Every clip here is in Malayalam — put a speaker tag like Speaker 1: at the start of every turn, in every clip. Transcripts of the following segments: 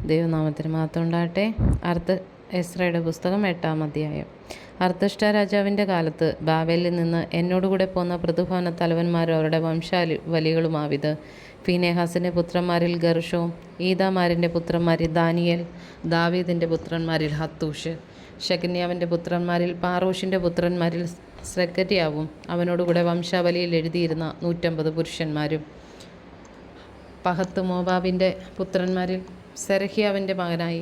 Speaker 1: ദൈവനാമത്തിന് മഹത്വം ഉണ്ടാകട്ടെ. എസ്രയുടെ പുസ്തകം 8-ാം അധ്യായം. അർത്തഷ്ടാ രാജാവിൻ്റെ കാലത്ത് ബാബേലിൽ നിന്ന് എന്നോടുകൂടെ പോന്ന പ്രതിഭവന തലവന്മാരും അവരുടെ വംശാവലികളുമാവിത്: ഫീനെഹാസിൻ്റെ പുത്രന്മാരിൽ ഗർഷോം, ഈതാമാരിൻ്റെ പുത്രന്മാരിൽ ദാനിയേൽ, ദാവീദിൻ്റെ പുത്രന്മാരിൽ ഹത്തൂഷ്, ശെകന്യാവിൻ്റെ പുത്രന്മാരിൽ പാറോഷിൻ്റെ പുത്രന്മാരിൽ സെഖര്യാവും അവനോടുകൂടെ വംശാവലിയിൽ എഴുതിയിരുന്ന 150 പുരുഷന്മാരും. പഹത്ത് മോവാബിൻ്റെ പുത്രന്മാരിൽ സെരഹ്യാവിൻ്റെ മകനായി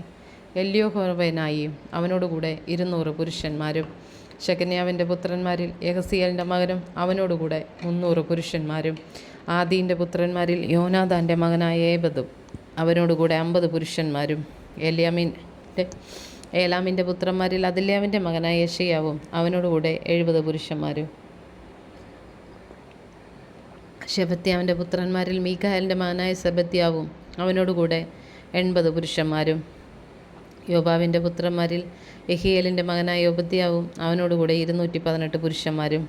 Speaker 1: എല്യോഹോവനായി അവനോടുകൂടെ 200 പുരുഷന്മാരും. ശെകന്യാവിൻ്റെ പുത്രന്മാരിൽ യഹസിയേലിൻ്റെ മകനും അവനോടുകൂടെ 300 പുരുഷന്മാരും. ആദീൻ്റെ പുത്രന്മാരിൽ യോനാഥാൻ്റെ മകനായ ഏബദും അവനോടുകൂടെ 50 പുരുഷന്മാരും. ഏലാമിൻ്റെ പുത്രന്മാരിൽ അദില്യാവിൻ്റെ മകനായ യെശയ്യാവും അവനോടുകൂടെ 70 പുരുഷന്മാരും. ശെഫത്യാവിൻ്റെ പുത്രന്മാരിൽ മീഖായേലിൻ്റെ മകനായ സെബദ്യാവും അവനോടുകൂടെ 80 പുരുഷന്മാരും. യോബാവിൻ്റെ പുത്രന്മാരിൽ യെഹിയേലിൻ്റെ മകനായ യോബദ്യാവും അവനോടുകൂടെ 218 പുരുഷന്മാരും.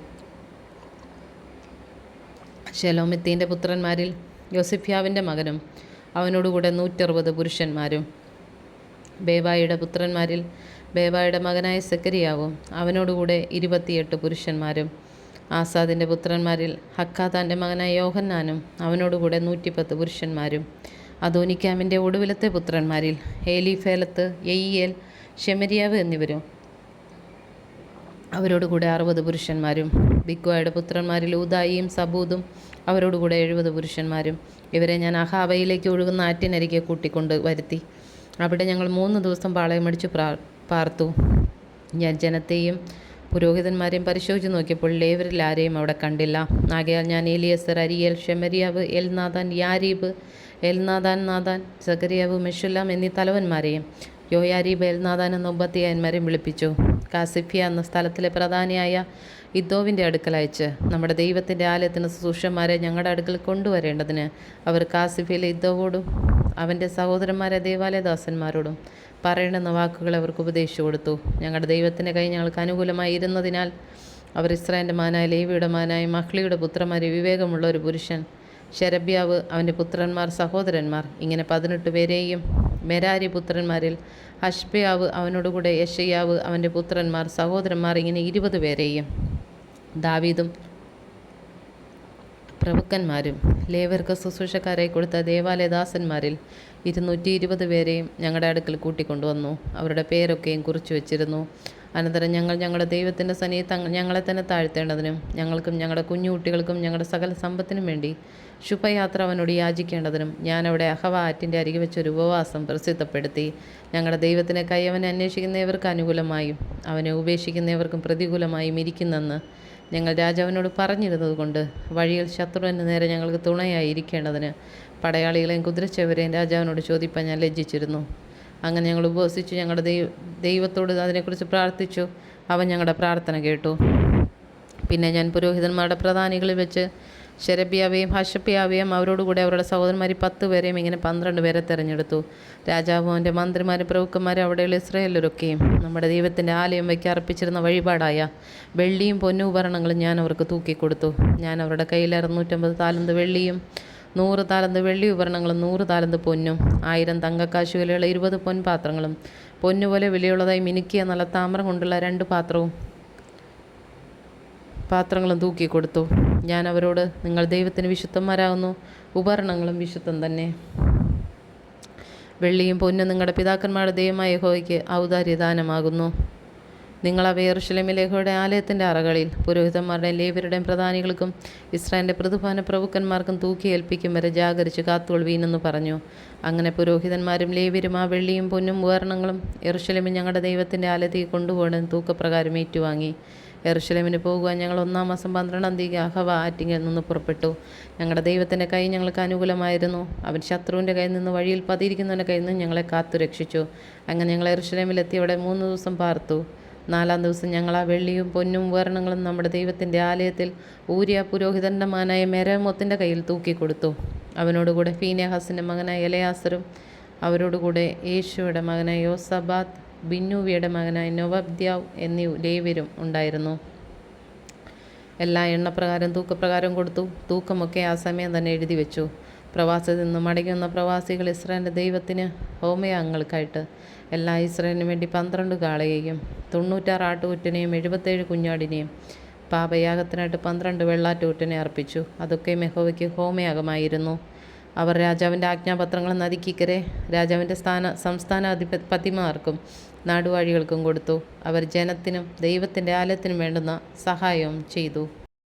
Speaker 1: ശെലോമിത്തീൻ്റെ പുത്രന്മാരിൽ യോസിഫ്യാവിൻ്റെ മകനും അവനോടുകൂടെ 160 പുരുഷന്മാരും. ബേബായിയുടെ പുത്രന്മാരിൽ ബേബായുടെ മകനായ സെഖര്യാവും അവനോടുകൂടെ 28 പുരുഷന്മാരും. ആസാദിൻ്റെ പുത്രന്മാരിൽ ഹക്കാതാൻ്റെ മകനായ യോഹന്നാനും അവനോടുകൂടെ 110 പുരുഷന്മാരും. അദോനിക്കാമിൻ്റെ ഒടുവിലത്തെ പുത്രന്മാരിൽ ഏലീഫേലത്ത്, യെയിയേൽ, ശെമര്യാവ് എന്നിവരും അവരോടുകൂടെ 60 പുരുഷന്മാരും. ബിഗ്വായുടെ പുത്രന്മാരിൽ ഊദായിയും സബൂദും അവരോടുകൂടെ 70 പുരുഷന്മാരും. ഇവരെ ഞാൻ അഹാബയിലേക്ക് ഒഴുകുന്ന ആറ്റിനരികെ കൂട്ടിക്കൊണ്ട് വരുത്തി. അവിടെ ഞങ്ങൾ 3 ദിവസം പാളയമടിച്ചു പാർത്തു. ഞാൻ ജനത്തെയും പുരോഹിതന്മാരെയും പരിശോധിച്ച് നോക്കിയപ്പോൾ ലേവരിൽ ആരെയും അവിടെ കണ്ടില്ല. ആകയാൽ ഞാൻ എലിയസർ, അരിയേൽ, ശെമര്യാവ്, എൽനാഥാൻ, യാരീബ്, നാഥാൻ, സെഖര്യാവ്, മെശുല്ലാം എന്നീ തലവന്മാരെയും യോയാരീബ്, എൽനാഥാൻ എന്ന ഉപാധ്യായന്മാരെയും വിളിപ്പിച്ചു. കാസിഫ്യ എന്ന സ്ഥലത്തിലെ പ്രധാനിയായ ഇദ്ദോവിൻ്റെ അടുക്കൽ അയച്ച് നമ്മുടെ ദൈവത്തിൻ്റെ ആലയത്തിന് ശുശ്രൂഷന്മാരെ ഞങ്ങളുടെ അടുക്കൽ കൊണ്ടുവരേണ്ടതിന് അവർ കാസിഫിലെ ഇദ്ദോവോടും അവൻ്റെ സഹോദരന്മാരെ ദേവാലയദാസന്മാരോടും പറയണമെന്ന വാക്കുകൾ അവർക്ക് ഉപദേശിച്ചു കൊടുത്തു. ഞങ്ങളുടെ ദൈവത്തിൻ്റെ കൈ ഞങ്ങൾക്ക് അനുകൂലമായി ഇരുന്നതിനാൽ അവർ ഇസ്രായേലിൻ്റെ മകനായ ലേവിയുടെ മകനായ മഹ്ലിയുടെ പുത്രന്മാരെ വിവേകമുള്ള ഒരു പുരുഷൻ ശെരബ്യാവ്, അവൻ്റെ പുത്രന്മാർ, സഹോദരന്മാർ ഇങ്ങനെ 18 പേരെയും, മെരാരി പുത്രന്മാരിൽ ഹഷ്ബയാവ് അവനോടുകൂടെ യെശയ്യാവ്, അവൻ്റെ പുത്രന്മാർ, സഹോദരന്മാർ ഇങ്ങനെ 20 പേരെയും, ദാവീദും പ്രഭുക്കന്മാരും ലേവ്യർക്ക് ശുശ്രൂഷക്കാരായി കൊടുത്ത ദേവാലയദാസന്മാരിൽ 220 പേരെയും ഞങ്ങളുടെ അടുക്കൽ കൂട്ടിക്കൊണ്ടുവന്നു. അവരുടെ പേരൊക്കെയും കുറിച്ചു വച്ചിരുന്നു. അനന്തരം ഞങ്ങൾ ഞങ്ങളുടെ ദൈവത്തിൻ്റെ സന്നിധിയിൽ ഞങ്ങളെ തന്നെ താഴ്ത്തേണ്ടതിനും ഞങ്ങൾക്കും ഞങ്ങളുടെ കുഞ്ഞുകുട്ടികൾക്കും ഞങ്ങളുടെ സകല സമ്പത്തിനും വേണ്ടി ശുഭയാത്ര അവനോട് യാചിക്കേണ്ടതിനും ഞാൻ അവിടെ അഹവ ആറ്റിൻ്റെ അരികെ വെച്ചൊരു ഉപവാസം പ്രസിദ്ധപ്പെടുത്തി. ഞങ്ങളുടെ ദൈവത്തിൻ്റെ കൈ അവനെ അന്വേഷിക്കുന്നവർക്ക് അനുകൂലമായും അവനെ ഉപേക്ഷിക്കുന്നവർക്കും പ്രതികൂലമായും ഇരിക്കുന്നെന്ന് ഞങ്ങൾ രാജാവിനോട് പറഞ്ഞിരുന്നത് കൊണ്ട് വഴിയിൽ ശത്രുവിന് നേരെ ഞങ്ങൾക്ക് തുണയായി ഇരിക്കേണ്ടതിന് പടയാളികളെയും കുതിരച്ചവരെയും രാജാവിനോട് ചോദിപ്പാൻ ഞാൻ ലജ്ജിച്ചിരുന്നു. അങ്ങനെ ഞങ്ങൾ ഉപവസിച്ചു ഞങ്ങളുടെ ദൈവത്തോട് അതിനെക്കുറിച്ച് പ്രാർത്ഥിച്ചു. അവൻ ഞങ്ങളുടെ പ്രാർത്ഥന കേട്ടു. പിന്നെ ഞാൻ പുരോഹിതന്മാരുടെ പ്രധാനികളിൽ വെച്ച് ശെരബ്യാവെയും ഹശബ്യാവെയും അവരോടുകൂടെ അവരുടെ സഹോദരന്മാർ 10 പേരെയും ഇങ്ങനെ 12 പേരെ തിരഞ്ഞെടുത്തു. രാജാവും അവൻ്റെ മന്ത്രിമാരും പ്രഭുക്കന്മാരും അവിടെയുള്ള ഇസ്രായേലരൊക്കെയും നമ്മുടെ ദൈവത്തിൻ്റെ ആലയം വയ്ക്ക് അർപ്പിച്ചിരുന്ന വഴിപാടായ വെള്ളിയും പൊന്നും ഉപകരണങ്ങളും ഞാൻ അവർക്ക് തൂക്കിക്കൊടുത്തു. ഞാൻ അവരുടെ കയ്യിൽ 650 താലന്ത് വെള്ളിയും 100 താലന്ത് വെള്ളി ഉപകരണങ്ങളും 100 താലന്ത് പൊന്നും 1000 തങ്കക്കാശ് വിലയുള്ള 20 പൊൻപാത്രങ്ങളും പൊന്നുപോലെ വിലയുള്ളതായി മിനുക്കിയ നല്ല താമ്രം കൊണ്ടുള്ള 2 പാത്രങ്ങളും തൂക്കിക്കൊടുത്തു. ഞാൻ അവരോട്, നിങ്ങൾ ദൈവത്തിന് വിശുദ്ധന്മാരാകുന്നു, ഉപകരണങ്ങളും വിശുദ്ധം തന്നെ. വെള്ളിയും പൊന്നും നിങ്ങളുടെ പിതാക്കന്മാരുടെ ദൈവമായ യഹോവയ്ക്ക് ഔദാര്യദാനമാകുന്നു. നിങ്ങൾ അവ യെരൂശലേമിലെ യഹോവയുടെ ആലയത്തിൻ്റെ അറകളിൽ പുരോഹിതന്മാരുടെയും ലേവ്യരുടെയും പ്രധാനികൾക്കും ഇസ്രായേലിൻ്റെ പ്രതിഭവന പ്രഭുക്കന്മാർക്കും തൂക്കി ഏൽപ്പിക്കും വരെ ജാഗരിച്ച് കാത്തുകൊള്ളുവീനെന്ന് പറഞ്ഞു. അങ്ങനെ പുരോഹിതന്മാരും ലേവ്യരും ആ വെള്ളിയും പൊന്നും ഉപകരണങ്ങളും യെരൂശലേമിൽ ഞങ്ങളുടെ ദൈവത്തിൻ്റെ ആലയത്തേക്ക് കൊണ്ടുപോകണം തൂക്കപ്രകാരം ഏറ്റുവാങ്ങി. യെരൂശലേമിന് പോകുവാൻ ഞങ്ങൾ 1-ാം മാസം 12-ാം തീയതി അഹവ ആറ്റിങ്കിൽ നിന്ന് പുറപ്പെട്ടു. ഞങ്ങളുടെ ദൈവത്തിൻ്റെ കൈ ഞങ്ങൾക്ക് അനുകൂലമായിരുന്നു. അവൻ ശത്രുവിൻ്റെ കയ്യിൽ നിന്ന് വഴിയിൽ പതിയിരിക്കുന്നവൻ്റെ കയ്യിൽ നിന്ന് ഞങ്ങളെ കാത്തു രക്ഷിച്ചു. അങ്ങനെ ഞങ്ങൾ യെരൂശലേമിലെത്തി അവിടെ 3 ദിവസം പാർത്തു. 4-ാം ദിവസം ഞങ്ങൾ ആ വെള്ളിയും പൊന്നും ഉപകരണങ്ങളും നമ്മുടെ ദൈവത്തിൻ്റെ ആലയത്തിൽ ഊരിയ പുരോഹിതൻ്റെ മകനായ മെരേമോത്തിൻ്റെ കയ്യിൽ തൂക്കിക്കൊടുത്തു. അവനോടുകൂടെ ഫീനെഹാസിൻ്റെ മകനായ എലയാസറും അവരോടുകൂടെ യേശുവയുടെ മകനായ യോസബാദ്, ബിന്നൂവിയുടെ മകനായ നൊവബ്ദ്യാവ് എന്നീ ലേവ്യരും ഉണ്ടായിരുന്നു. എല്ലാ എണ്ണപ്രകാരം തൂക്കപ്രകാരം കൊടുത്തു. തൂക്കമൊക്കെ ആ സമയം തന്നെ എഴുതി വെച്ചു. പ്രവാസത്തിൽ നിന്ന് മടങ്ങി വന്ന പ്രവാസികൾ ഇസ്രായേലിൻ്റെ ദൈവത്തിന് ഹോമയാഗങ്ങൾക്കായിട്ട് എല്ലാ ഇസ്രായേലിനും വേണ്ടി 12 കാളയെയും 96 ആട്ടുകുറ്റനെയും 77 കുഞ്ഞാടിനെയും പാപയാഗത്തിനായിട്ട് 12 വെള്ളാട്ടുകുറ്റനെ അർപ്പിച്ചു. അതൊക്കെ യഹോവയ്ക്ക് ഹോമയാഗമായിരുന്നു. അവർ രാജാവിൻ്റെ ആജ്ഞാപത്രങ്ങൾ നദിക്കിക്കരെ രാജാവിൻ്റെ സംസ്ഥാനാധിപതിമാർക്കും നാടുവാഴികൾക്കും കൊടുത്തു. അവർ ജനത്തിനും ദൈവത്തിൻ്റെ ആലയത്തിനും വേണ്ടുന്ന സഹായവും ചെയ്തു.